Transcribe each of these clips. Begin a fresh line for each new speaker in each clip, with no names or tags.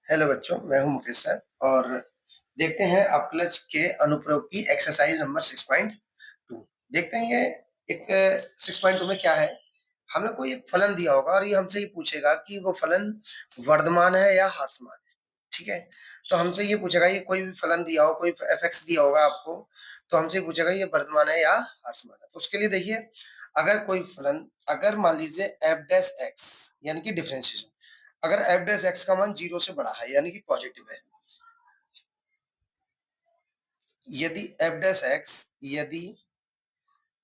Hello बच्चों, मैं हूं मुकेश सर और देखते हैं अपलज के अनुप्रयोग की एक्सरसाइज नंबर 6.2। देखते हैं ये एक 6.2 में क्या है। हमें कोई एक फलन दिया होगा और ये हमसे ये पूछेगा कि वो फलन वर्धमान है या ह्रासमान है। ठीक है, तो हमसे ये पूछेगा, ये कोई भी फलन दिया हो, कोई एफ एक्स दिया होगा आपको, तो हमसे पूछेगा ये वर्धमान है या ह्रासमान है। तो उसके लिए देखिए, अगर कोई फलन, अगर मान लीजिए एफ डैश एक्स यानी कि डिफरेंशिएशन, अगर एफ डैश एक्स का मान 0 से बड़ा है यानी कि पॉजिटिव है, यदि एफ डैश एक्स, यदि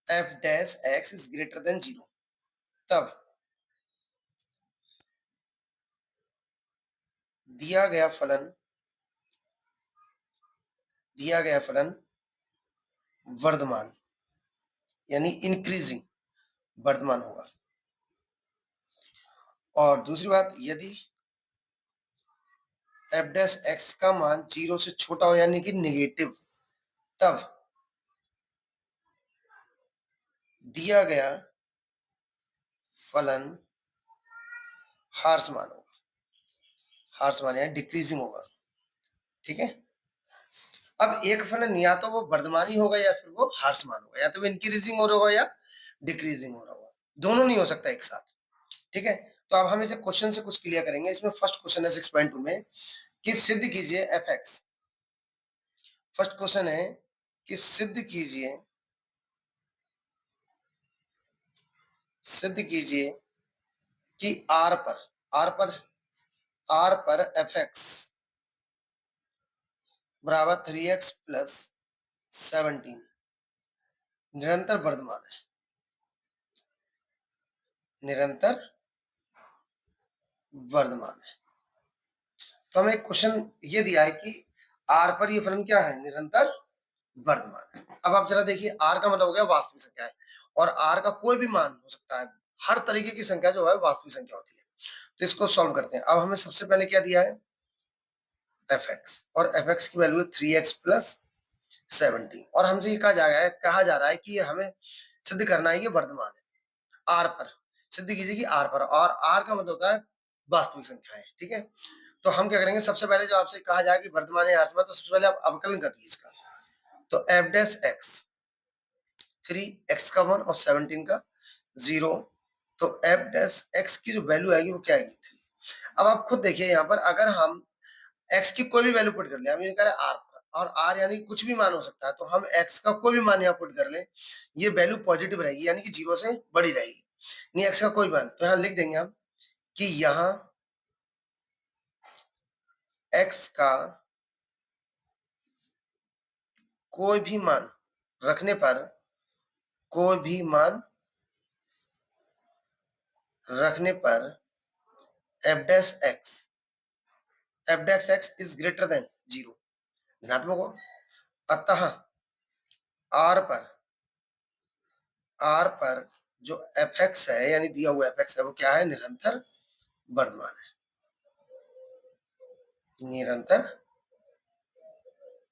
F dash x is greater than 0, तब दिया गया फलन, दिया गया फलन वर्धमान यानी इंक्रीजिंग वर्धमान होगा। और दूसरी बात, यदि एफ डैश एक्स का मान 0 से छोटा हो यानी कि नेगेटिव, तब दिया गया फलन ह्रासमान होगा, ह्रासमान यानी डिक्रीजिंग होगा। ठीक है, अब एक फलन या तो वो वर्धमान ही होगा या फिर वो ह्रासमान होगा, या तो वो इंक्रीजिंग हो रहा होगा या डिक्रीजिंग हो रहा होगा, दोनों नहीं हो सकता एक साथ। ठीक है, तो अब हम इसे क्वेश्चन से कुछ क्लियर करेंगे। इसमें फर्स्ट क्वेश्चन है 6.2 में कि सिद्ध कीजिए एफ एक्स। फर्स्ट क्वेश्चन है कि सिद्ध कीजिए, सिद्ध कीजिए कि आर पर, आर पर, आर पर एफ एक्स बराबर 3x प्लस 17 निरंतर वर्धमान है, निरंतर वर्धमान है। तो हमें क्वेश्चन ये दिया है कि आर पर ये फलन क्या है, निरंतर वर्धमान है। अब आप जरा देखिए, आर का मतलब हो गया वास्तविक संख्या है, और आर का कोई भी मान हो सकता है। हर तरीके की संख्या जो है वास्तविक संख्या होती है। तो इसको सॉल्व करते हैं। अब हमें सबसे पहले क्या दिया है, एफ एक्स, और एफ एक्स की वैल्यू है 3x प्लस 17, और हमसे ये कहा जा रहा है कि ये हमें सिद्ध करना है, ये वर्धमान है आर पर। सिद्ध कीजिए कि आर पर, और आर का मतलब होता है वास्तविक संख्या है। ठीक है, तो हम क्या करेंगे, सबसे पहले जो आपसे कहा जाए कि वर्धमान है ह्रासमान, तो सबसे पहले आप अवकलन कर दीजिए इसका। तो एफ डैश एक्स, 3x का 1 और 17 का 0, तो एफ डैश एक्स की जो वैल्यू आएगी वो क्या आएगी, 3। अब आप खुद देखिए, यहाँ पर अगर हम x की कोई भी वैल्यू पुट कर ले, हम ये कह रहे हैं r पर, और r यानी कुछ भी मान हो सकता है, तो हम x का कोई भी मान यहाँ पुट कर ले, ये वैल्यू पॉजिटिव रहेगी यानी कि 0 से बड़ी रहेगी। नहीं, x का कोई मान, तो यहाँ लिख देंगे हम कि यहाँ x का कोई भी मान रखने पर, कोई भी मान रखने पर F dash x, F dash x is greater than 0, धनात्मक हो। अतः आर पर, आर पर जो एफ एक्स है यानी दिया हुआ एफ एक्स है वो क्या है, निरंतर वर्धमान है, निरंतर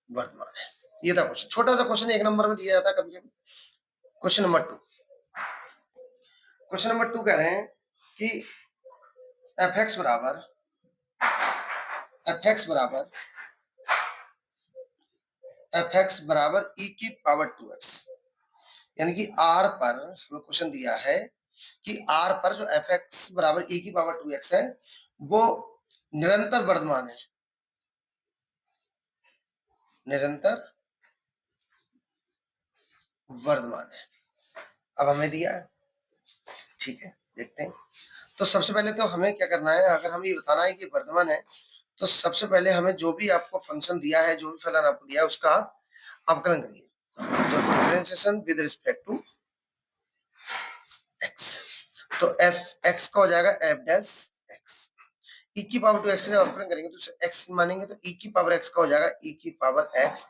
वर्धमान है। ये था क्वेश्चन, छोटा सा क्वेश्चन, 1 नंबर में दिया जाता है कभी कभी। क्वेश्चन नंबर 2, क्वेश्चन नंबर 2 कह रहे हैं कि एफ एक्स बराबर, एफ एक्स बराबर, एफ एक्स बराबर ई की पावर 2x, यानी कि आर पर हमें क्वेश्चन दिया है कि आर पर जो एफ एक्स बराबर ई की पावर 2x है वो निरंतर वर्धमान है, निरंतर वर्धमान है। अब हमें दिया है, ठीक है, देखते हैं। तो सबसे पहले तो हमें क्या करना है, अगर हमें ये बताना है कि वर्धमान है, तो सबसे पहले हमें जो भी आपको फंक्शन दिया है, जो भी फलन आपको दिया है, उसका अवकलन करिए। तो differentiation with respect to X, तो एफ एक्स का हो जाएगा एफ डैश एक्स, ई की पावर 2x से अवकलन करेंगे तो x मानेंगे तो e की पावर x का हो जाएगा e की पावर x,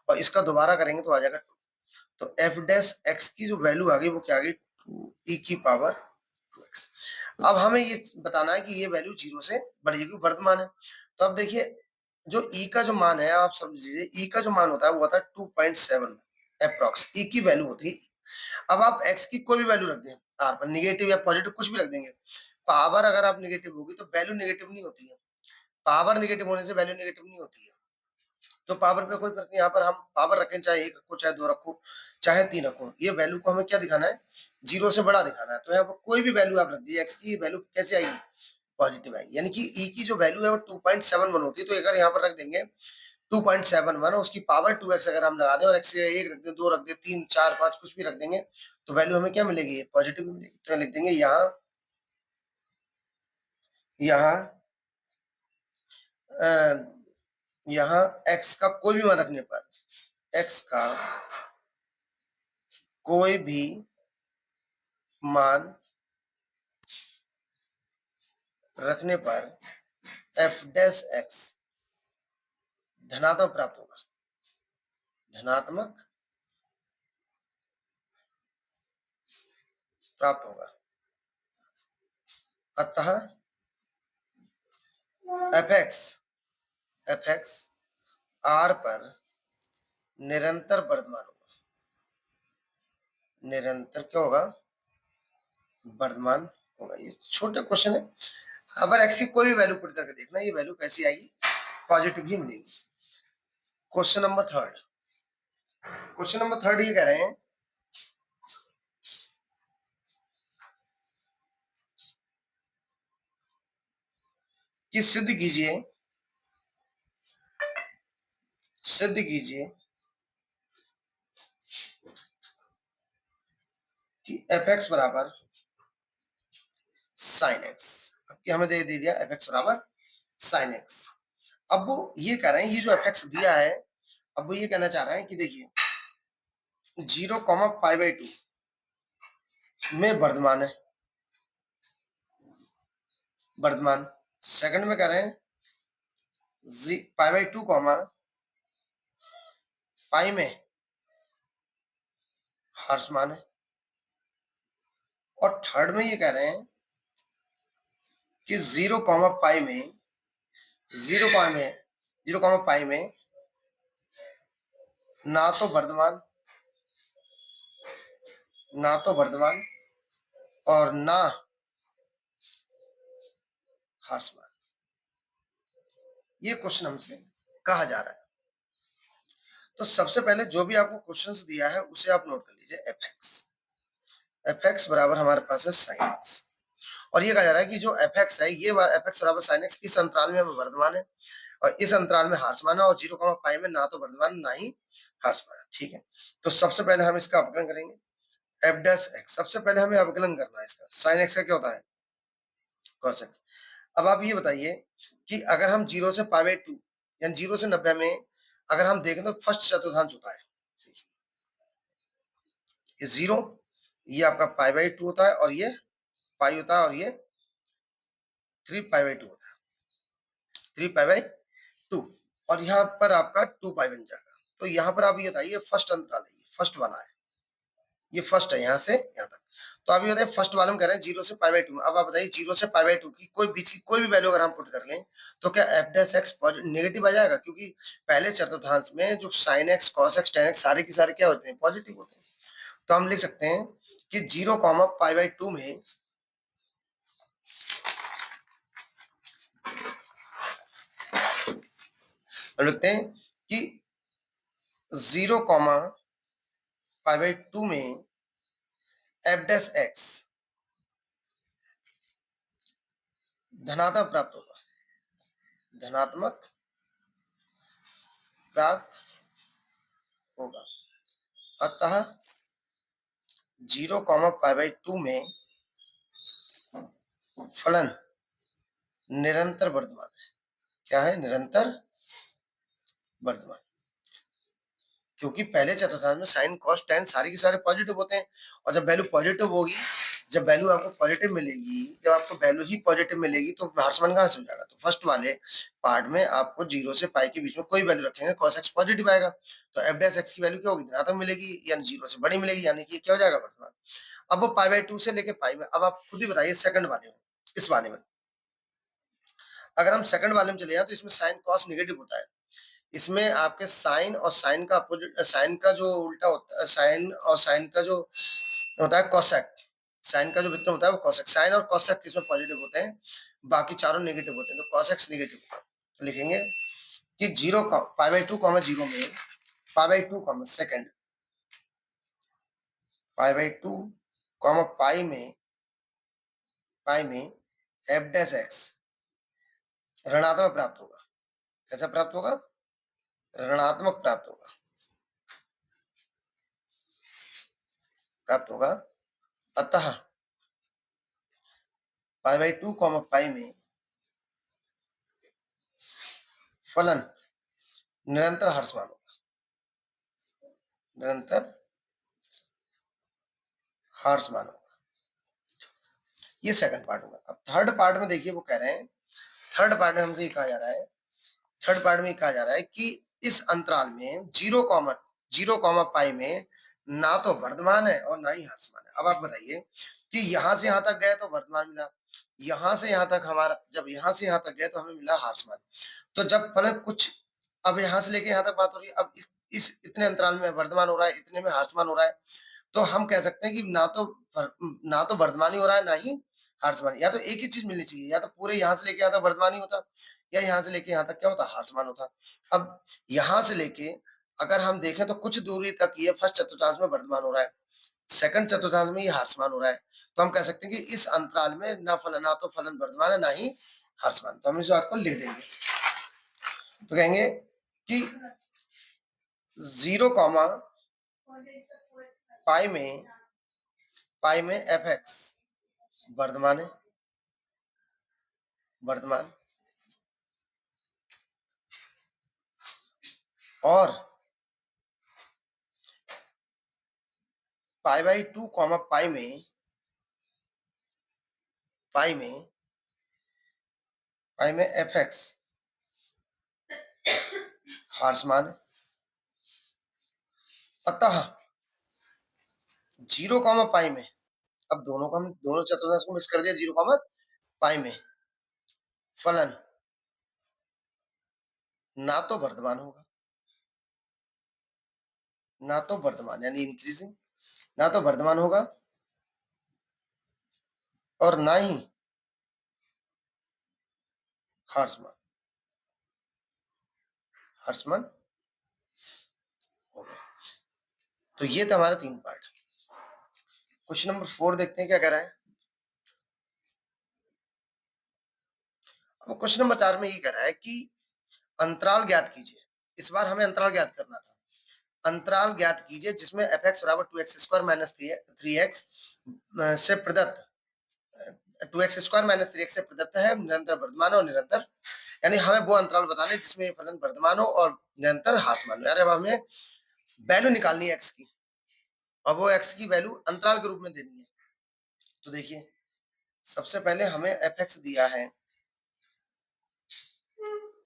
और इसका दोबारा करेंगे तो आ जाएगा 2। तो एफ डैश एक्स की जो वैल्यू आ गई वो क्या आ गई, 2 e की पावर 2x। अब हमें ये बताना है कि ये वैल्यू 0 से बड़ी है, वर्तमान है। तो अब देखिए, जो e का जो मान है, आप समझिए e का जो मान होता है वो होता है 2.7 अप्रॉक्स, e की वैल्यू होती है। अब आप x की कोई भी वैल्यू रख दें आर पर, निगेटिव या पॉजिटिव कुछ भी रख देंगे, पावर अगर आप निगेटिव होगी तो वैल्यू निगेटिव नहीं होती है, पावर नेगेटिव होने से वैल्यू नेगेटिव नहीं होती है। तो पावर पे कोई फर्क नहीं, यहाँ पर हम पावर रखें, चाहे 1 रखो, चाहे 2 रखो, चाहे 3 रखो, ये वैल्यू को हमें क्या दिखाना है, 0 से बड़ा दिखाना है। तो यहाँ पर कोई भी वैल्यू आप रख दीजिए, x की वैल्यू कैसे आएगी, पॉजिटिव आएगी, यानी कि e की जो वैल्यू है वो 2.71 होती है। तो अगर यहाँ पर रख देंगे 2.71, उसकी पावर 2x अगर हम लगा दें और x 1 रख दें, 2 रख दें, 3 4 5 कुछ भी रख देंगे, तो वैल्यू हमें क्या मिलेगी, पॉजिटिव मिलेगी। तो लिख देंगे यहाँ यहाँ x का कोई भी मान रखने पर, x का कोई भी मान रखने पर f डैश x धनात्मक प्राप्त होगा, धनात्मक प्राप्त होगा। अतः fx r पर निरंतर वर्धमान होगा, निरंतर क्या होगा, वर्धमान होगा। ये छोटे क्वेश्चन है, अगर x की कोई भी वैल्यू पुट करके देखना, ये वैल्यू कैसी आएगी, पॉजिटिव ही मिलेगी। क्वेश्चन नंबर थर्ड ये कह रहे हैं कि सिद्ध कीजिए कि fx बराबर sin x, अब हमें दे दिया fx बराबर sin x। अब वो ये कह रहे हैं, ये जो fx दिया है, अब वो ये कहना चाह रहे हैं कि देखिए 0,π/2 में वर्धमान है, वर्धमान। सेकंड में कह रहे हैं π/2 पाई में ह्रासमान है। और थर्ड में ये कह रहे हैं कि 0,π में 0,π में ना तो वर्धमान और ना ह्रासमान। ये क्वेश्चन हमसे कहा जा रहा है। तो सबसे पहले जो भी आपको क्वेश्चंस दिया है उसे आप नोट कर लीजिए। fx बराबर हमारे पास है sin x, और ये कहा जा रहा है कि जो fx है, ये fx बराबर sin x इस अंतराल में वर्धमान है और इस अंतराल में ह्रासमान है, और 0,π में ना तो वर्धमान ना ही ह्रासमान। ठीक है, तो सबसे पहले हम इसका अवकलन करेंगे, f डैश x। सबसे पहले हमें अवकलन करना है इसका, sin x का क्या होता है, cos x। अब आप ये बताइए कि अगर हम 0 से π/2 यानी 0 से 90 में अगर हम देखें तो फर्स्ट चतुर्थांश होता है, ये 0, ये आपका π/2 होता है, और ये पाई होता है, और ये 3π/2 होता है, 3π/2, और यहाँ पर आपका 2π बन जाएगा। तो यहाँ पर आप ये बताइए फर्स्ट अंतराल है, फर्स्ट वाला है, ये फर्स्ट है यहाँ से यहाँ तक। तो आप ये बताइए फर्स्ट वाला हम कह रहे हैं 0 से π/2 में। अब आप बताइए 0 से π/2 की कोई बीच की कोई भी वैल्यू अगर हम पुट कर लें तो क्या f डैश x नेगेटिव आ जाएगा, क्योंकि पहले चतुर्थांश में जो sin x cos x tan x सारे के सारे क्या होते हैं, पॉजिटिव होते हैं। तो हम लिख सकते हैं कि 0,π/2 में हम लिखते हैं कि 0,π/2 में f डैश x धनात्मक प्राप्त होगा, धनात्मक प्राप्त होगा। अतः 0,π/2 में फलन निरंतर वर्धमान है। क्या है, निरंतर वर्धमान, क्योंकि पहले चतुर्थांश में साइन कॉस टेन सारे के सारे पॉजिटिव होते हैं, और जब वैल्यू पॉजिटिव होगी, जब वैल्यू आपको पॉजिटिव मिलेगी, जब आपको वैल्यू ही पॉजिटिव मिलेगी तो ह्रासमान कहां से हो जाएगा। तो फर्स्ट वाले पार्ट में आपको 0 से पाई के बीच में कोई वैल्यू रखेंगे, cos x पॉजिटिव आएगा, तो f डैश x की वैल्यू क्या होगी, धनात्मक मिलेगी, यानी 0 से बड़ी मिलेगी, यानी कि क्या हो जाएगा वर्धमान। अब वो π/2 से लेके पाई में, अब आप खुद ही बताइए सेकंड वाले में, इस वाले में अगर हम सेकंड वाले में चले जाए तो इसमें साइन कॉस नेगेटिव होता है, इसमें आपके साइन और साइन का अपोजिट, साइन का जो उल्टा होता है, साइन और साइन का जो होता है कोसेक, साइन का जो विपरीत होता है वो कोसेक। साइन और कोसेक किसमें पॉजिटिव होते हैं, बाकी चारों नेगेटिव होते हैं, तो कोसेक नेगेटिव होता है। तो लिखेंगे कि 0 पाई बाई 2 कॉमा 0 में pi by 2 comma second pi by 2 comma pi में एफ डैश एक्स ऋणात्मक प्राप्त होगा। कैसा प्राप्त होगा? ऋणात्मक प्राप्त होगा। अतः पाई बाई 2 कॉमा पाई में फलन निरंतर ह्रासमान होगा। निरंतर ह्रासमान होगा। ये सेकंड पार्ट होगा। अब थर्ड पार्ट में देखिए वो कह रहे हैं, थर्ड पार्ट में हमसे कहा जा रहा है, थर्ड पार्ट में कहा जा रहा है कि इस अंतराल में 0 कॉमा पाई में ना तो वर्धमान है और ना ही ह्रासमान है। अब आप बताइए कि यहां से यहां तक गए तो वर्धमान मिला, यहां से यहां तक हमारा, जब यहां से यहां तक गए तो हमें मिला ह्रासमान। तो जब फलन कुछ, अब यहां से लेके यहां तक बात हो रही है, अब इस इतने अंतराल में वर्धमान हो रहा है, इतने में ह्रासमान हो रहा है, तो हम कह सकते हैं कि ना तो वर्धमान ही हो रहा है ना ही ह्रासमान। या तो एक ही चीज मिलनी चाहिए, या तो पूरे यहाँ से लेके यहाँ तक वर्धमान ही होता, या यहाँ से लेके यहाँ तक क्या होता? ह्रासमान होता। अब यहाँ से लेके अगर हम देखें तो कुछ दूरी तक ये फर्स्ट चतुर्थांश में वर्धमान हो रहा है, सेकंड चतुर्थांश में ये ह्रासमान हो रहा है, तो हम कह सकते हैं कि इस अंतराल में ना तो फलन वर्धमान है ना ही ह्रासमान। तो हम इस बात को लिख देंगे। तो कहेंगे कि 0 कॉमा पाई में एफ एक्स वर्धमान है, वर्धमान, और पाई बाई 2 कॉमा पाई में एफ एक्स ह्रासमान है। अतः 0 कॉमा पाई में, अब दोनों को हम दोनों चतुर्थांश को मिक्स कर दिया, 0 कॉमा पाई में फलन ना तो वर्धमान होगा, ना तो वर्धमान यानी इंक्रीजिंग, ना तो वर्धमान होगा और ना ही ह्रासमान होगा। तो ये था हमारा 3 पार्ट। क्वेश्चन नंबर 4 देखते हैं क्या कह रहा है। अब क्वेश्चन नंबर 4 में ये कह रहा है कि अंतराल ज्ञात कीजिए। इस बार हमें अंतराल ज्ञात करना था। अंतराल ज्ञात कीजिए जिसमें एफ एक्स बराबर 2x² माइनस 3x से प्रदत्त 2x² माइनस 3x से प्रदत्त है निरंतर वर्धमान और निरंतर, यानी हमें वो अंतराल बताने जिसमें फलन वर्धमान हो और निरंतर ह्रासमान हो। यार अब हमें वैल्यू निकालनी है एक्स की, और वो एक्स की वैल्यू अंतराल के रूप में देनी है। तो देखिए सबसे पहले हमें एफ एक्स दिया है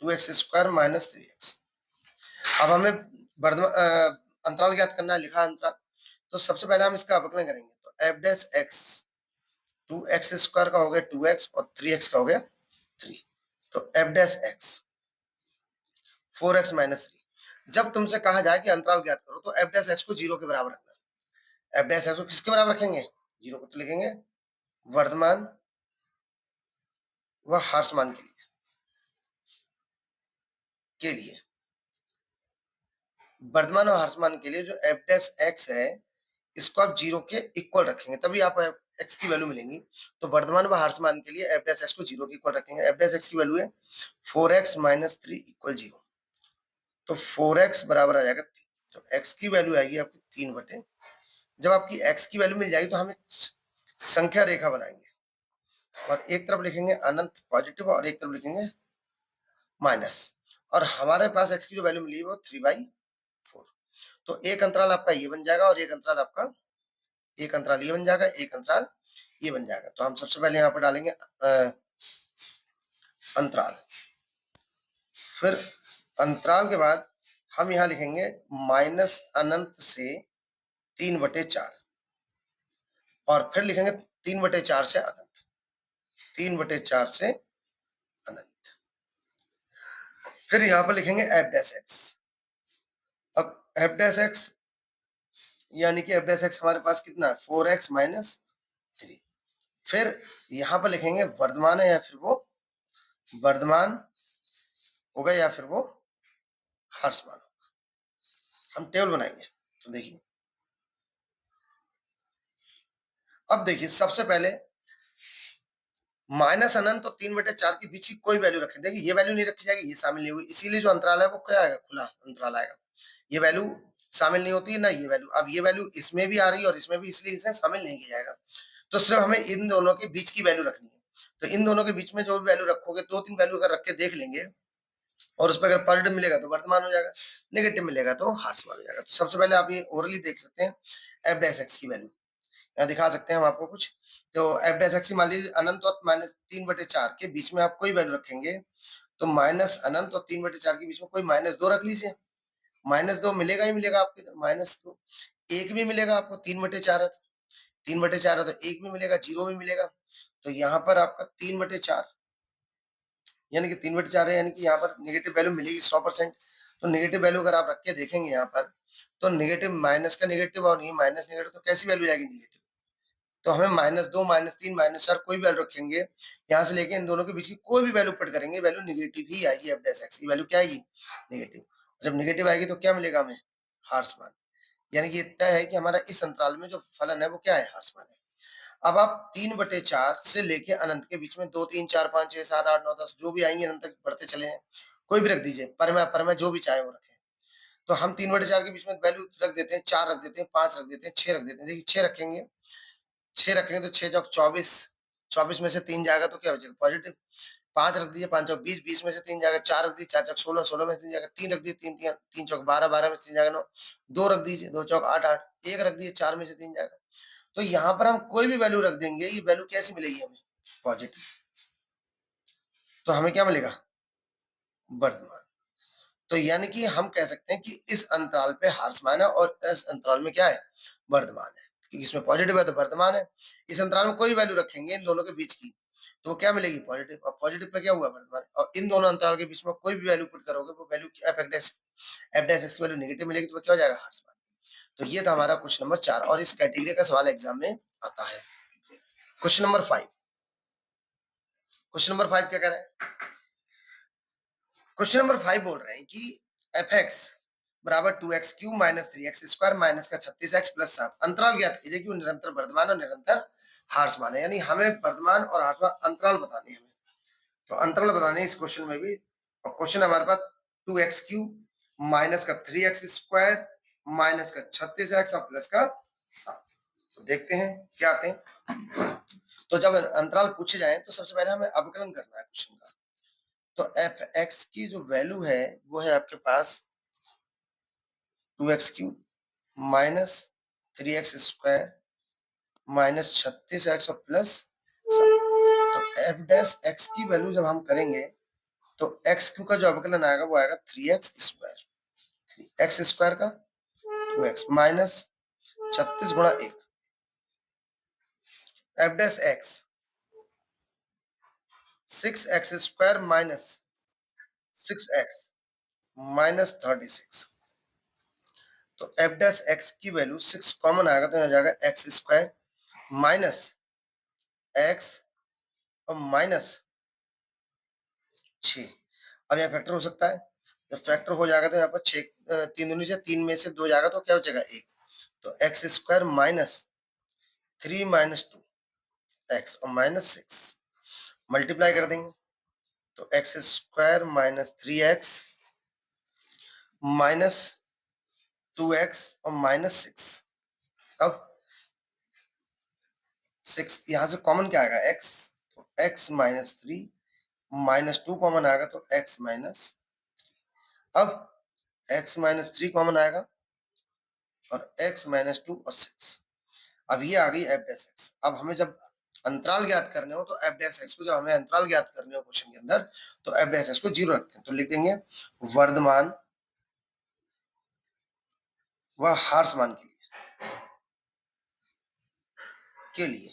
2x² माइनस 3x। अब हमें अंतराल ज्ञात करना है, लिखा अंतराल। तो सबसे पहले हम इसका अवकलन करेंगे, तो एफ डैश एक्स 2x² का हो गया 2x और 3x का हो गया 3, तो F dash x 4x minus 3। जब तुमसे कहा जाए कि अंतराल ज्ञात करो तो एफ डैश एक्स को 0 के बराबर रखना। एफ डैश एक्स को किसके बराबर रखेंगे? 0 को। तो लिखेंगे वर्धमान व ह्रासमान के लिए वर्धमान और ह्रासमान के लिए जो एफ डैश एक्स है इसको आप 0 के इक्वल रखेंगे, तभी आप एक्स की वैल्यू मिलेंगी। तो वर्धमान व ह्रासमान के लिए एफ डैश एक्स को 0 के इक्वल रखेंगे। एफ डैश एक्स की वैल्यू है 4x माइनस 3 इक्वल 0, तो 4x बराबर आ जाएगा 3। तो x की वैल्यू आएगी आपकी 3/। जब आपकी x की वैल्यू मिल जाएगी तो हम एक संख्या रेखा बनाएंगे और एक तरफ लिखेंगे अनंत पॉजिटिव और एक तरफ लिखेंगे माइनस, और हमारे पास x की जो वैल्यू मिली है वो 3/4। तो एक अंतराल आपका ये बन जाएगा और एक अंतराल आपका, एक अंतराल ये बन जाएगा, एक अंतराल ये बन जाएगा। तो हम सबसे पहले यहाँ पर डालेंगे अंतराल, फिर अंतराल के बाद हम यहाँ लिखेंगे माइनस अनंत से 3/4, और फिर लिखेंगे 3/4 से अनंत, 3/4 से अनंत। फिर यहाँ पर लिखेंगे एफ डैश एक्स। अब एफ डैश एक्स यानी कि एफ डैश एक्स हमारे पास कितना है 4x माइनस 3। फिर यहाँ पर लिखेंगे वर्धमान है या फिर वो वर्धमान होगा या फिर वो हार्स मान होगा। हम टेबल बनाएंगे तो देखिए, अब देखिए सबसे पहले माइनस अनंत और 3/4 के बीच की कोई वैल्यू रखें। देखिए ये वैल्यू नहीं रखी जाएगी, ये शामिल नहीं होगी, इसीलिए जो अंतराल है वो क्या आएगा, खुला अंतराल आएगा। ये वैल्यू शामिल नहीं होती है ना ये वैल्यू। अब ये वैल्यू इसमें भी आ रही है और इसमें भी, इसलिए इसे शामिल नहीं किया जाएगा। तो सिर्फ हमें इन दोनों के बीच की वैल्यू रखनी है। तो इन दोनों के बीच में जो भी वैल्यू रखोगे, 2-3 वैल्यू अगर रख के देख लेंगे और उस पर अगर पॉजिटिव मिलेगा तो वर्तमान हो जाएगा, नेगेटिव मिलेगा तो हार्समान हो जाएगा। तो सबसे पहले आप ये ओरली देख सकते हैं एफ डैश एक्स की वैल्यू यहाँ दिखा सकते हैं हम आपको कुछ। तो एफ डैश एक्स की मान लीजिए अनंत और -3/4 के बीच में आप कोई वैल्यू रखेंगे, तो माइनस अनंत और 3/4 के बीच में कोई -2 रख लीजिए। -2 मिलेगा ही मिलेगा आपको इधर, -2 1 भी मिलेगा आपको, 3/4 है, 3/4 है तो 1 भी मिलेगा, 0 भी मिलेगा। तो यहाँ पर आपका 3/4 यानी कि 3/4 है, यानी कि यहाँ पर नेगेटिव वैल्यू मिलेगी 100%। तो नेगेटिव वैल्यू अगर आप रख के देखेंगे यहाँ पर, तो नेगेटिव माइनस का नेगेटिव और ये माइनस नेगेटिव, तो कैसी वैल्यू आएगी, नेगेटिव। तो हमें -2, -3, -4 कोई वैल्यू रखेंगे, यहाँ से लेके इन दोनों के बीच की कोई भी वैल्यू पुट करेंगे, वैल्यू नेगेटिव ही आएगी। एफ डैश एक्स की वैल्यू क्या आएगी, नेगेटिव। जब नेगेटिव आएगी तो क्या मिलेगा हमें, हार्स मान। यानी कि तय है कि हमारा इस अंतराल में जो फलन है वो क्या है, हार्स मान है। अब आप 3/4 से लेके अनंत के बीच में 2, 3, 4, 5, 6, 7, 8, 9, 10 जो भी आएंगे अनंत तक बढ़ते चले हैं, कोई भी रख दीजिए, पर में जो भी चाहे वो रखें। तो हम 3/4 के बीच में वैल्यू रख देते हैं, 4 रख देते हैं, 5 रख देते हैं, 6 रख देते हैं। देखिए 6 रखेंगे, 6 रखेंगे तो 6 चौक 24, 24 में से 3 जाएगा तो क्या बचेगा, पॉजिटिव। 5 रख दीजिए, 5 चौक 20, 20 में से 3 जाएगा, 4 रख दीजिए, 4 चौक 16, 16 में से 3 जाएगा, 3 रख दीजिए, 3 3 3 चौक 12, 12 में से 3 जाएगा 9, 2 रख दीजिए, 2 चौक 8 8, 1 रख दीजिए, 4 में से 3 जाएगा। तो यहाँ पर हम कोई भी वैल्यू रख देंगे, ये वैल्यू कैसी मिलेगी हमें, पॉजिटिव। तो हमें क्या मिलेगा, वर्तमान। तो यानी कि हम कह सकते हैं कि इस अंतराल पे हार्समान है और इस अंतराल में क्या है, वर्तमान है। क्योंकि इसमें पॉजिटिव है तो वर्तमान है। इस अंतराल में कोई वैल्यू रखेंगे इन दोनों के बीच की, तो वो क्या मिलेगी, पॉजिटिव। और पॉजिटिव पे क्या हुआ, वर्तमान। और इन दोनों अंतराल के बीच में कोई भी वैल्यू पुट करोगे, वो वैल्यू एफ डैश एक्स की वैल्यू नेगेटिव मिलेगी, तो वो क्या हो जाएगा, हार्समान। तो ये था हमारा क्वेश्चन नंबर 4 और इस कैटेगरी का सवाल एग्जाम में आता है। क्वेश्चन नंबर 5, क्वेश्चन नंबर 5 क्या कह रहा है, क्वेश्चन नंबर 5 बोल रहे हैं कि एफ एक्स बराबर 2x³ माइनस 3x² माइनस का 36x प्लस 7 अंतराल ज्ञात कीजिए कि वो निरंतर वर्धमान और निरंतर हार्समान है। यानी हमें वर्धमान और हार्समान अंतराल बताने हैं हमें। तो अंतराल बताने हैं इस क्वेश्चन में भी। और क्वेश्चन हमारे पास 2x³ माइनस का 3x² माइनस का 36x और प्लस का 7। तो देखते हैं क्या आते हैं। तो जब अंतराल पूछे जाए तो सबसे पहले हमें अवकलन करना है क्वेश्चन का। तो एफ एक्स की जो वैल्यू है वो है आपके पास 2x³ minus 3x² minus 36x और प्लस 7। तो एफ डैश एक्स की वैल्यू जब हम करेंगे तो x³ का जो अवकलन आएगा वो आएगा 3x², 3x² का 2x माइनस 36 गुणा 1, F dash x 6x² minus 6x minus 36। तो एफ डैश एक्स की वैल्यू 6 कॉमन आएगा तो हो जाएगा x² माइनस x और माइनस 6। अब यहाँ फैक्टर हो सकता है, जब फैक्टर हो जाएगा तो यहाँ पर 6 3 दूनी से 3 में से 2 जाएगा तो क्या बचेगा 1। तो x² माइनस 3 माइनस 2 x और माइनस 6 मल्टीप्लाई कर देंगे तो x² minus 3x minus 2x और माइनस 6। अब 6 यहां से कॉमन क्या आएगा x, तो x माइनस 3 माइनस 2 कॉमन आएगा तो x माइनस, अब x माइनस 3 कॉमन आएगा और x माइनस 2 और 6। अब ये आ गई एफ डैश एक्स। अब हमें जब अंतराल ज्ञात करने हो तो एफ डैश एक्स को, जब हमें अंतराल ज्ञात करने हो क्वेश्चन के अंदर, तो एफ डैश एक्स को 0 रखते हैं। तो लिख देंगे वर्धमान व हार्समान के लिए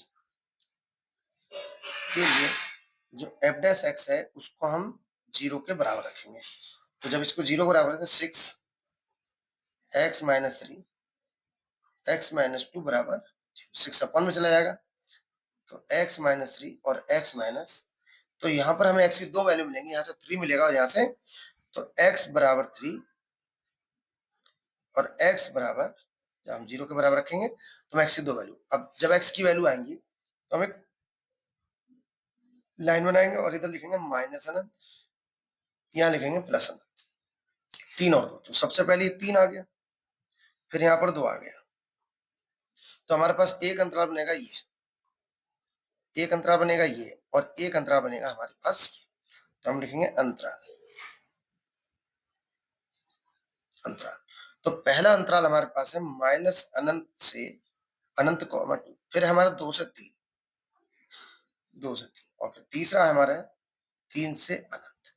जो एफ डैश एक्स है उसको हम 0 के बराबर रखेंगे। तो जब इसको 0 के बराबर रखें तो 6x माइनस 3 x माइनस 2 बराबर 6 अपन में चला जाएगा तो x माइनस 3 और x माइनस, तो यहाँ पर हमें x की दो वैल्यू मिलेंगी, यहाँ से 3 मिलेगा और यहाँ से तो x बराबर 3 और x बराबर, जब हम 0 के बराबर रखेंगे तो हम x की 2 वैल्यू, अब जब x की वैल्यू आएंगी तो हम एक लाइन बनाएंगे और इधर लिखेंगे माइनस अनंत, यहाँ लिखेंगे प्लस अनंत, 3 और 2, तो सबसे पहले ये 3 आ गया, फिर यहाँ पर 2 आ गया, तो हमारे पास एक अंतराल बनेगा ये, एक अंतराल बनेगा ये, और एक अंतराल बनेगा हमारे पास ये, तो हम लिखेंगे अंतराल, अंतराल। तो पहला अंतराल हमारे पास है माइनस अनंत से अनंत कॉमा 2, फिर हमारा 2 से 3, 2 से 3, और फिर तीसरा हमारा है 3 से अनंत।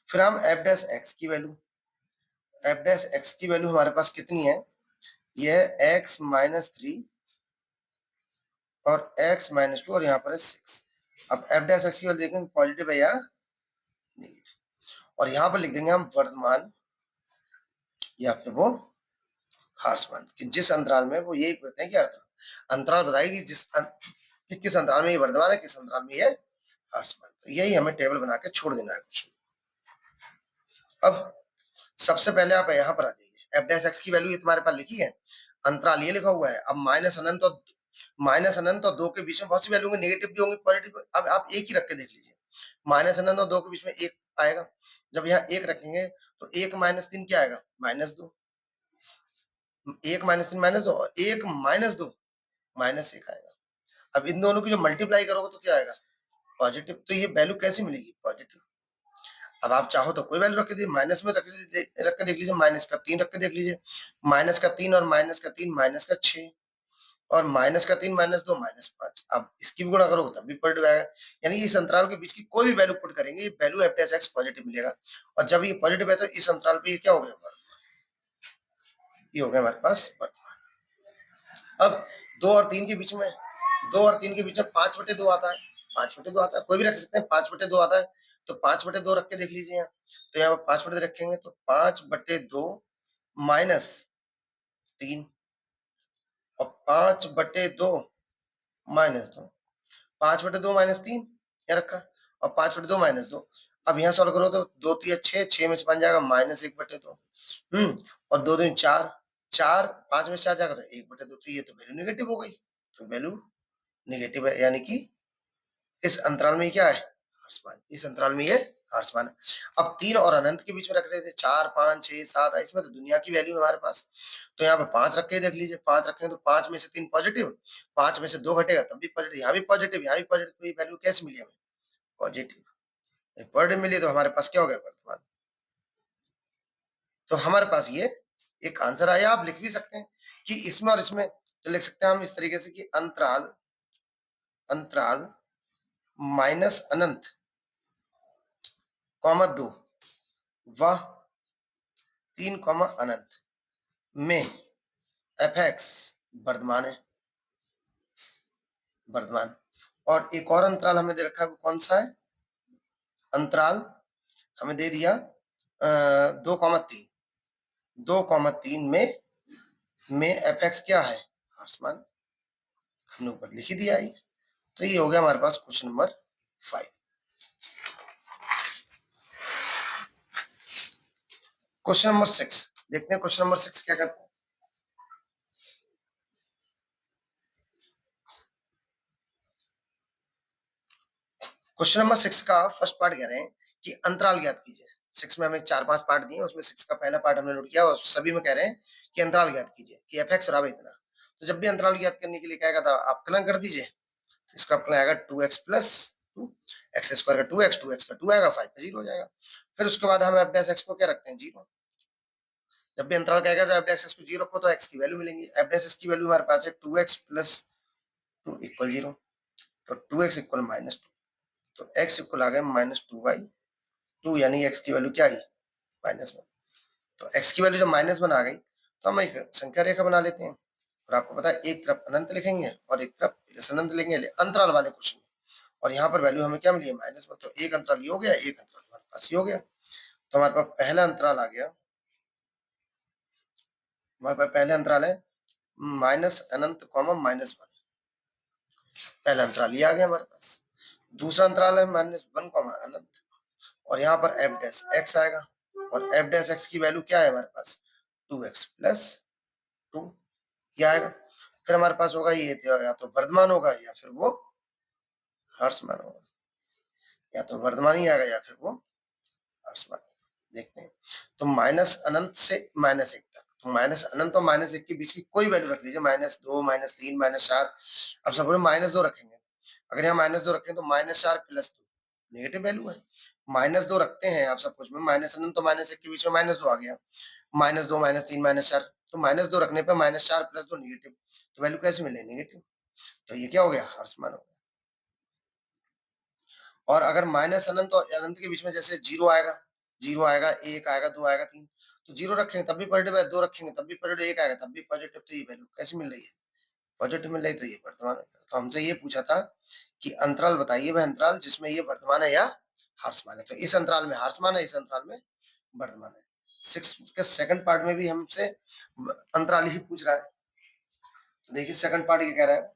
फिर हम एफ डैश एक्स की वैल्यू, एफ डैश एक्स की वैल्यू हमारे पास कितनी है, यह है एक्स माइनस 3 और x माइनस 2, और यहाँ पर है 6। अब एफ डैश एक्स की वैल्यू देखेंगे पॉजिटिव है या नेगेटिव, और यहाँ पर लिख देंगे हम वर्तमान या फिर वो ह्रासमान, कि जिस अंतराल में, वो यही कहते हैं कि अंतराल बताएगी कि किस अंतराल में ये वर्तमान है, किस अंतराल में ये ह्रासमान, तो यही हमें टेबल बना के छोड़ देना है कुछ। अब सबसे पहले आप यहाँ पर आ जाइए, एफ डैश एक्स की वैल्यू तुम्हारे पास लिखी है, अंतराल ये लिखा हुआ है, अब माइनस अनंत और 2 के बीच में बहुत सी वैल्यू होंगी, नेगेटिव भी होंगी, पॉजिटिव, अब आप एक ही रख के देख लीजिए, माइनस अनंत और 2 के बीच में एक आएगा, जब यहाँ एक रखेंगे तो 1 माइनस 3 क्या आएगा, -2, 1 माइनस 3 -2, और 1 -2 -1 आएगा। अब इन दोनों की जो मल्टीप्लाई करोगे तो क्या आएगा, पॉजिटिव, तो ये वैल्यू कैसी मिलेगी, पॉजिटिव। अब आप चाहो तो कोई वैल्यू रख के दीजिए, माइनस में रख के देख लीजिए, माइनस का 3 रख के देख लीजिए, माइनस का 3 और माइनस का 3 माइनस का 6, और माइनस का 3 -2 -5, अब इसकी भी गुणा करोगे तब भी पॉजिटिव आएगा, यानी इस अंतराल के बीच की कोई भी वैल्यू पुट करेंगे ये value F dash x positive मिलेगा, और जब ये पॉजिटिव है तो इस अंतराल पे ये क्या हो गया, ये हो गया हमारे पास वर्तमान। अब 2 और 3 के बीच में, 2 और 3 के बीच में 5/2 आता है, 5/2 आता है, कोई भी रख सकते हैं, 5/2 आता है, तो 5/2 रख के देख लीजिए यहाँ, तो यहाँ पर 5/2 रखेंगे तो 5/2 माइनस 3, और 5/2 -2, 5/2 -3 यहाँ रखा, और 5/2 -2, अब यहाँ सॉल्व करो तो 2 3 6, 6 में से 5 जाएगा -1/2, और 2 2 4, 4 5 में से 4 जाएगा तो 1/2, तो ये तो वैल्यू नेगेटिव हो गई, तो वैल्यू नेगेटिव है, यानी कि इस अंतराल में क्या है, ह्रासमान, इस अंतराल में ये ह्रासमान है। अब 3 और अनंत के बीच में रख रहे थे, 4 5 6 7, इसमें तो दुनिया की वैल्यू है हमारे पास, तो यहाँ पे 5 रख के देख लीजिए, 5 रखें तो 5 में से 3 पॉजिटिव, 5 में से 2 घटेगा तब भी पॉजिटिव, यहाँ भी पॉजिटिव, यहाँ भी पॉजिटिव, तो ये वैल्यू कैसे मिली हमें, पॉजिटिव, पॉजिटिव मिली, तो हमारे पास क्या हो गया वर्तमान, तो हमारे पास ये एक आंसर आया। आप लिख भी सकते हैं कि इसमें और इसमें, तो लिख सकते हैं हम इस तरीके से कि अंतराल, अंतराल माइनस अनंत कॉमा 2 व 3 कॉमा अनंत में एफ एक्स वर्तमान है, वर्तमान। और एक और अंतराल हमें दे रखा है, वो कौन सा है, अंतराल हमें दे दिया 2,3, 2,3 में एफ एक्स क्या है, ह्रासमान, हमने ऊपर लिख ही दिया है, तो ये हो गया हमारे पास क्वेश्चन नंबर 5। क्वेश्चन नंबर 6 देखते हैं, क्वेश्चन नंबर 6 क्या करते हैं। क्वेश्चन नंबर 6 का फर्स्ट पार्ट कह रहे हैं कि अंतराल ज्ञात कीजिए। 6 में हमें 4-5 पार्ट दिए, उसमें 6 का पहला पार्ट हमने नोट किया, और सभी में कह रहे हैं कि अंतराल ज्ञात कीजिए, कि एफ एक्स बराबर इतना। तो जब भी अंतराल ज्ञात करने के लिए क्या कहता है, अवकलन कर दीजिए, तो इसका अवकलन आएगा 2x प्लस 2, एक्स स्क्वायर का 2x, 2x का 2 आएगा, 5 का 0 हो जाएगा। फिर उसके बाद हम एफ डैश एक्स को क्या रखते हैं, 0। जब भी अंतराल कहेगा तो एफ डैश एक्स को 0 रखो तो एक्स की वैल्यू मिलेंगी, एफ डैश एक्स की वैल्यू हमारे पास है 2x प्लस 2 इक्वल 0, तो 2x इक्वल -2, तो x इक्वल आ गया -2/2, यानी x की वैल्यू क्या आई, -1। तो x की वैल्यू जब -1 आ गई तो हम एक संख्या रेखा बना लेते हैं, और आपको पता है एक तरफ अनंत लिखेंगे और एक तरफ प्लस अनंत लिखेंगे अंतराल वाले क्वेश्चन में, और यहाँ पर वैल्यू हमें क्या मिली है, -1, तो एक अंतराल ये हो गया, एक अंतराल हमारे पास ये हो गया, तो हमारे पास पहला अंतराल आ गया, हमारे पास पहला अंतराल है -अनंत, -1, पहला अंतराल ये आ गया हमारे पास। दूसरा अंतराल है -1, अनंत, और यहाँ पर एफ डैश एक्स आएगा, और एफ डैश एक्स की वैल्यू क्या है हमारे पास 2x प्लस 2 ये आएगा। फिर हमारे पास होगा ये या तो वर्धमान होगा या फिर वो हर्षमान होगा, या तो वर्धमान ही आएगा या फिर वो हर्षमान। देखते हैं, तो माइनस अनंत से माइनस एक तक, तो माइनस अनंत और माइनस एक के बीच की कोई वैल्यू रख लीजिए, -2 -3 -4। अब सपोज -2 रखेंगे, अगर यहाँ -2 रखें तो -4 प्लस 2 नेगेटिव वैल्यू है। -2 रखते हैं आप सपोज में, माइनस अनंत तो माइनस एक के बीच में -2 आ गया, -2 -3 -4, तो -2 रखने पे -4 प्लस 2 नेगेटिव, तो वैल्यू कैसे मिले नेगेटिव, तो ये क्या हो गया हर्षमान हो गया। और अगर माइनस अनंत और अनंत के बीच में जैसे 0 आएगा, 0 आएगा, 1 आएगा, 2 आएगा, 3, तो 0 रखेंगे तब भी पॉजिटिव है, 2 रखेंगे तब भी पॉजिटिव, 1 आएगा तब भी पॉजिटिव, तो ये वैल्यू कैसे मिल रही है पॉजिटिव मिल रही है, तो ये वर्तमान है। तो हमसे ये पूछा था कि अंतराल बताइए, वह अंतराल जिसमें ये वर्तमान है या हर्षमान है, तो इस अंतराल में हर्षमान है, इस अंतराल में वर्तमान है। 6 के सेकंड पार्ट में भी हमसे अंतराल ही पूछ रहा है। तो देखिए सेकंड पार्ट ये कह रहा है,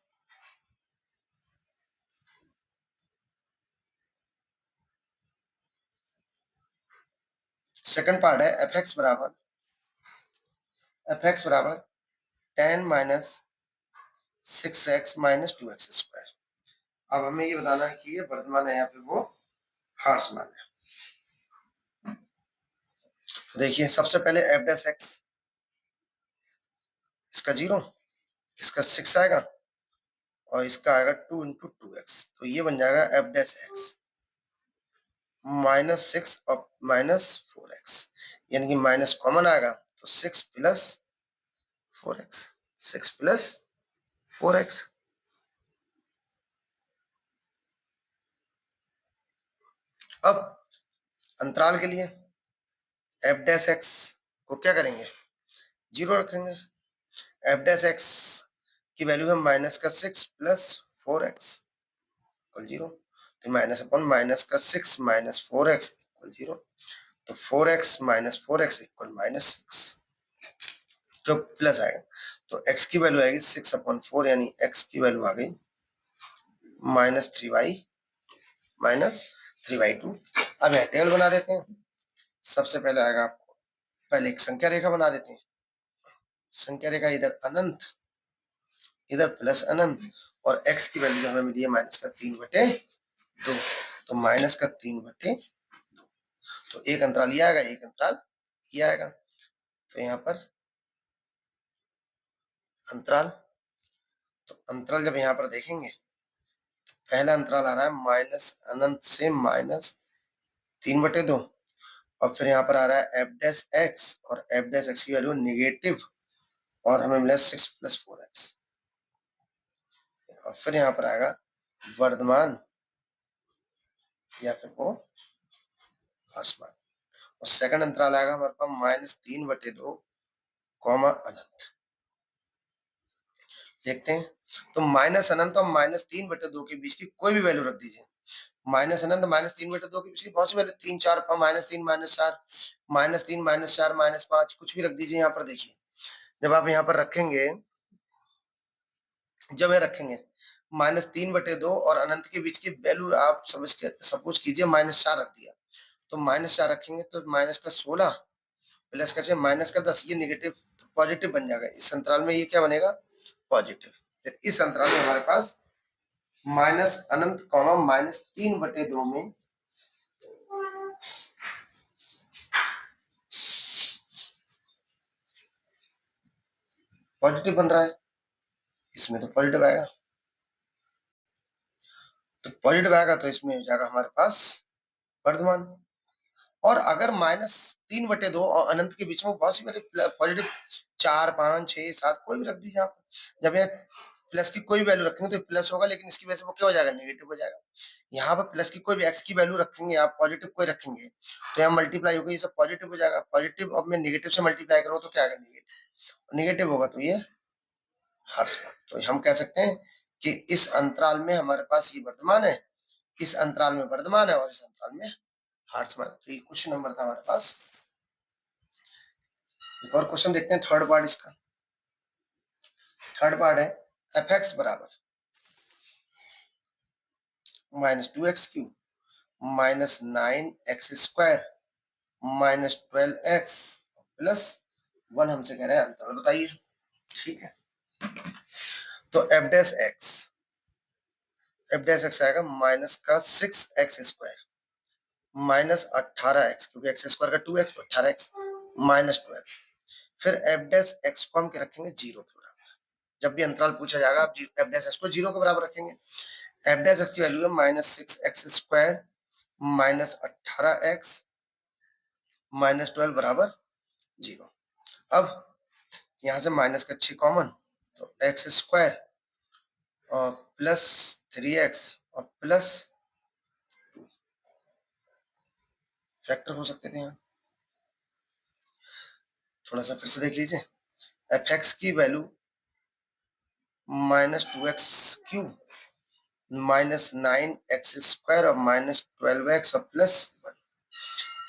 सेकंड पार्ट है एफ एक्स बराबर 10 minus 6x minus 2x square. अब हमें ये बताना है कि ये वर्तमान है या फिर वो हर्षमान है। देखिए सबसे पहले एफ डैश एक्स, इसका 0, इसका 6 आएगा और इसका आएगा 2 इंटू 2x, तो ये बन जाएगा एफ डैश एक्स -6 और -4x, यानी कि माइनस कॉमन आएगा तो 6 प्लस 4x, 6 प्लस 4x। अब अंतराल के लिए एफ डैश एक्स को क्या करेंगे 0 रखेंगे, एफ डैश एक्स की वैल्यू है -6 प्लस 4x इक्वल 0, तो minus upon -6 minus 4x equal 0, तो 4x माइनस 4x इक्वल -6, तो प्लस आएगा, तो x की वैल्यू आएगी 6/4, यानी x की वैल्यू आ गई -3y -3/2। अब यह टेबल बना देते हैं। सबसे पहले आएगा आपको, पहले एक संख्या रेखा बना देते हैं, संख्या रेखा इधर अनंत इधर प्लस अनंत, और x की वैल्यू हमें मिली है -3/2, तो -3/2, तो एक अंतराल ये आएगा, एक अंतराल ये आएगा, तो यहाँ पर अंतराल, तो अंतराल जब यहाँ पर देखेंगे, पहला अंतराल आ रहा है माइनस अनंत से -3/2, और फिर यहाँ पर आ रहा है एफ डैश एक्स, और एफ डैश एक्स की वैल्यू नेगेटिव, और हमें मिला 6 प्लस 4x, और फिर यहाँ पर आएगा वर्धमान या फिर वो हर्षमान, और सेकंड अंतराल आएगा हमारे पास -3/2 अनंत। देखते हैं, तो माइनस अनंत और -3/2 के बीच की कोई भी वैल्यू रख दीजिए, माइनस अनंत -3/2 के बीच की बहुत सी वैल्यू, 3 4 -3 -4 -3 -4 -5 कुछ भी रख दीजिए। यहाँ पर देखिए जब आप यहाँ पर रखेंगे, जब ये रखेंगे -3/2 और अनंत के बीच की वैल्यू आप समझ के सपोज कीजिए -4 रख दिया, तो -4 रखेंगे तो -16 प्लस का -10 ये नेगेटिव पॉजिटिव बन जाएगा, इस अंतराल में ये क्या बनेगा पॉजिटिव। फिर इस अंतराल में हमारे पास माइनस अनंत कॉमा -3/2 में पॉजिटिव बन रहा है, इसमें तो पॉजिटिव आएगा, तो पॉजिटिव आएगा तो इसमें हो जाएगा हमारे पास वर्धमान। और अगर -3/2 और अनंत के बीच में बहुत सी पॉजिटिव 4 5 6 7 कोई भी रख दीजिए आप, जब यहाँ प्लस की कोई वैल्यू रखेंगे तो प्लस होगा, लेकिन इसकी वजह से वो क्या हो जाएगा नेगेटिव हो जाएगा। यहाँ पर प्लस की कोई भी एक्स की वैल्यू रखेंगे आप, पॉजिटिव कोई रखेंगे तो यहाँ मल्टीप्लाई होगा, ये सब पॉजिटिव हो जाएगा, पॉजिटिव अब मैं नेगेटिव से मल्टीप्लाई करूँ तो क्या आएगा नेगेटिव, नेगेटिव होगा तो ये हर्षमान। तो हम कह सकते हैं कि इस अंतराल में हमारे पास ये वर्तमान है, इस अंतराल में वर्तमान है, और इस अंतराल में हर्षमान। तो ये क्वेश्चन नंबर था हमारे पास। एक और क्वेश्चन देखते हैं, थर्ड पार्ट इसका। थर्ड पार्ट है एफ एक्स बराबर -2x³ minus 9x² minus 12x plus 1 हमसे कह रहे हैं अंतराल बताइए। ठीक है, तो एफ डैश एक्स आएगा माइनस का 6x² माइनस 18x, क्योंकि x² का 2x तो 18x माइनस 12। फिर एफ डैश एक्स को हम क्या रखेंगे 0 के बराबर। जब भी अंतराल पूछा जाएगा आप एफ डैश एक्स को 0 के बराबर रखेंगे। एफ डैश एक्स की वैल्यू है minus 6x² minus 18x minus 12 बराबर 0। अब यहां से माइनस का 6 कॉमन, तो x² और प्लस 3x और प्लस फैक्टर हो सकते थे यहाँ, थोड़ा सा फिर से देख लीजिए। एफ एक्स की value minus 2x³ minus 9x² और माइनस 12x और प्लस 1।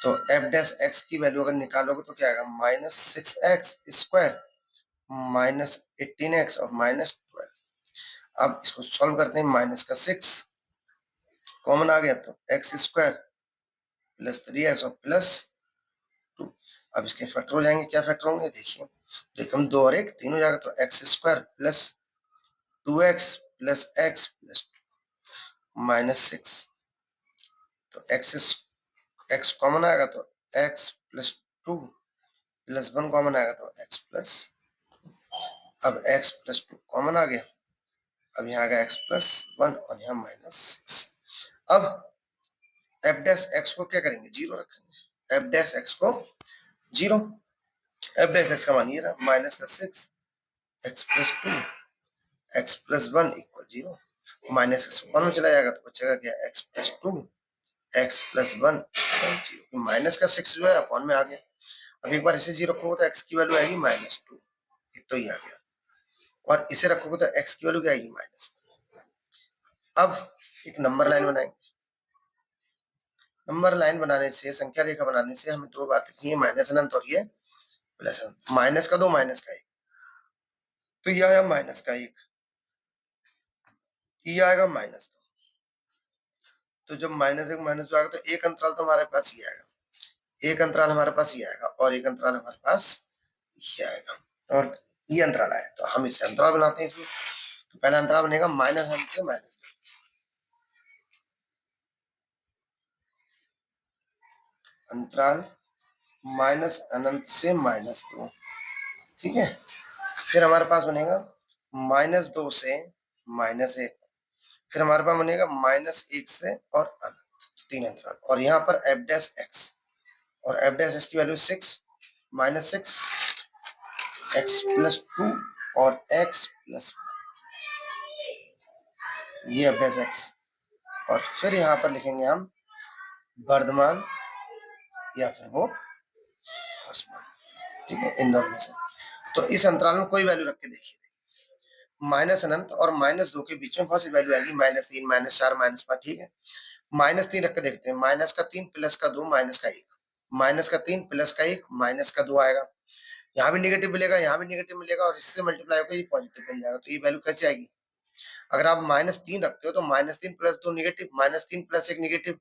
तो एफ डैश एक्स की वैल्यू अगर निकालोगे तो क्या आएगा माइनस 6x² माइनस 18x और माइनस 12। अब इसको सॉल्व करते हैं, माइनस का 6 कॉमन आ गया तो x² प्लस 3x और प्लस 2। अब इसके फैक्टर हो जाएंगे, क्या फैक्टर होंगे देखिए, देखो 2 और 1 3 हो जाएगा, तो x² plus 2x plus x plus minus 6। तो x कॉमन आएगा तो x प्लस 2 प्लस 1 कॉमन आएगा तो x प्लस, अब x प्लस 2 कॉमन आ गया, अब यहाँ आ गया x प्लस 1 और यहाँ माइनस 6। अब एफ डैश एक्स को क्या करेंगे 0 रखेंगे, एफ डैश एक्स को 0, एफ डैश एक्स का मान ये रहा माइनस का 6 x plus 2 x plus 1 equal 0। Minus का 1 में चला जाएगा तो बचेगा क्या x plus 2 x plus 1 equal 0। Minus का 6 जो है अपॉन में आ गया। अब एक बार इसे 0 रखोगे तो x की वैल्यू आएगी माइनस 2, एक तो ये आ गया, और इसे रखोगे तो x की वैल्यू क्या आएगी माइनस। अब एक नंबर लाइन बनाएंगे, नंबर लाइन बनाने से, संख्या रेखा बनाने से हमें दो बात लिखनी है, माइनस अनंत और ये प्लस अनंत। माइनस का 2 माइनस का 1, तो ये आया माइनस का 1, ये आएगा माइनस 2। तो जब माइनस 1 माइनस 2 आएगा तो एक अंतराल तो हमारे पास ये आएगा, एक अंतराल हमारे पास ये आएगा और एक अंतराल हमारे पास ये आएगा, और ये अंतराल आया तो हम इसे अंतराल बनाते हैं इसमें। तो पहला अंतराल बनेगा माइनस अनंत से माइनस 2, अंतराल माइनस अनंत से माइनस 2। ठीक है, फिर हमारे पास बनेगा माइनस 2 से माइनस 1, फिर हमारे पास बनेगा माइनस 1 से और अनंत, 3 अंतराल। और यहाँ पर एफ डैश एक्स, और एफ डैश एक्स की वैल्यू 6 माइनस 6 x प्लस 2 और x प्लस 1, ये एफ डैश एक्स। और फिर यहाँ पर लिखेंगे हम वर्धमान या फिर वो ह्रासमान। ठीक है, इन दोनों में से। तो इस अंतराल में कोई वैल्यू रख के देखिए, माइनस अनंत और माइनस 2 के बीच में कौन सी वैल्यू आएगी, माइनस 3 माइनस 4 माइनस 5। ठीक है, माइनस 3 रख के देखते हैं, माइनस का 3 प्लस का 2 माइनस का 1, माइनस का 3 प्लस का 1 माइनस का 2 आएगा, यहाँ भी निगेटिव मिलेगा, यहाँ भी निगेटिव मिलेगा, और इससे मल्टीप्लाई होकर ये पॉजिटिव बन जाएगा। तो ये वैल्यू कैसे आएगी, अगर आप माइनस 3 रखते हो तो minus 3 plus 2 negative, minus 3 plus 1 negative,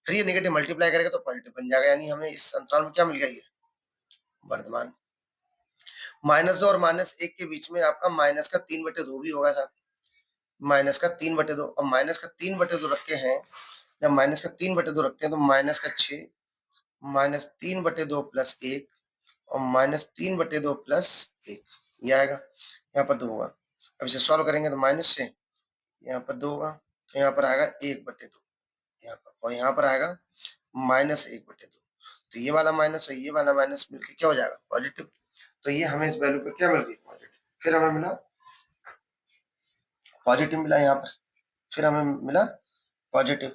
फिर ये निगेटिव मल्टीप्लाई करेगा तो पॉजिटिव बन जाएगा। यानी हमें इस अंतराल में क्या मिल गया, ये वर्धमान। माइनस 2 और माइनस 1 के बीच में आपका माइनस का 3/2 भी होगा साहब, माइनस का 3/2, और माइनस का 3/2 रखे हैं, जब माइनस का 3/2 रखते हैं तो माइनस का 6 माइनस 3/2 प्लस 1 और माइनस 3/2 प्लस 1, ये आएगा, यहाँ पर 2 होगा। अब इसे सॉल्व करेंगे तो माइनस से यहाँ पर 2 होगा, तो यहाँ पर आएगा 1/2 यहाँ पर, और यहाँ पर आएगा माइनस 1/2। तो ये वाला माइनस और ये वाला माइनस मिलकर क्या हो जाएगा पॉजिटिव। तो ये हमें इस वैल्यू पे क्या मिल गई पॉजिटिव, फिर हमें मिला पॉजिटिव, मिला यहाँ पर, फिर हमें मिला पॉजिटिव।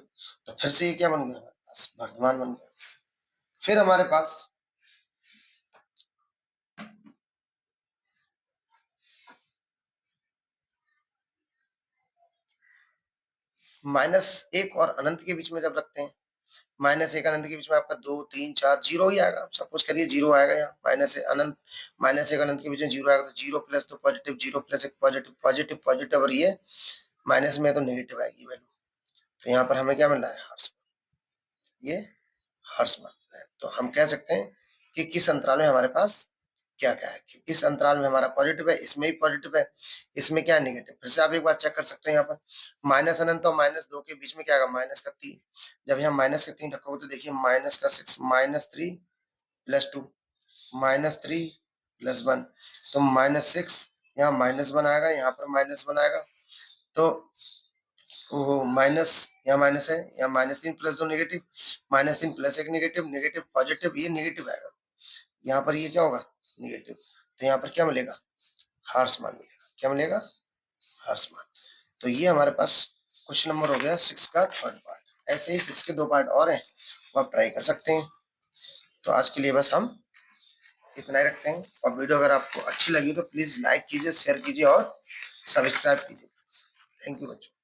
तो फिर से ये क्या बन गया हमारे पास वर्धमान बन गया। फिर हमारे पास माइनस 1 और अनंत के बीच में जब रखते हैं, माइनस 1 अनंत के बीच में आपका 2 3 4 जीरो ही आएगा, सपोज करिए जीरो आएगा यहाँ, माइनस अनंत माइनस 1 अनंत के बीच में जीरो आएगा, तो zero plus 2 positive, zero plus 1 positive, positive positive, और ये माइनस में तो नेगेटिव आएगी वैल्यू। तो यहाँ पर हमें क्या मिल रहा है ह्रासमान। ये हर्ष मान है। तो हम कह सकते हैं कि किस अंतराल में हमारे पास क्या क्या है, कि इस अंतराल में हमारा पॉजिटिव है, इसमें भी पॉजिटिव है, इसमें क्या है नेगेटिव। फिर से आप एक बार चेक कर सकते हैं यहाँ पर माइनस अनंत और -2 के बीच में क्या आएगा -3। जब यहाँ -3 रखोगे तो देखिए -6 -3 + 2 -3 + 1 तो -6 यहाँ -1 आएगा, यहाँ पर -1 आएगा। तो वो माइनस, यहाँ माइनस है, यहाँ -3 + 2 नेगेटिव, -3 + 1 नेगेटिव, नेगेटिव पॉजिटिव, ये नेगेटिव आएगा। यहाँ पर ये क्या होगा नेगेटिव। तो यहाँ पर क्या मिलेगा हर्ष मान मिलेगा। क्या मिलेगा हर्ष मान। तो ये हमारे पास क्वेश्चन नंबर हो गया 6 का थर्ड पार्ट। ऐसे ही 6 के 2 पार्ट और हैं, वो आप ट्राई कर सकते हैं। तो आज के लिए बस हम इतना ही रखते हैं। और वीडियो अगर आपको अच्छी लगी तो प्लीज लाइक कीजिए, शेयर कीजिए और सब्सक्राइब कीजिए। थैंक यू बच्चों।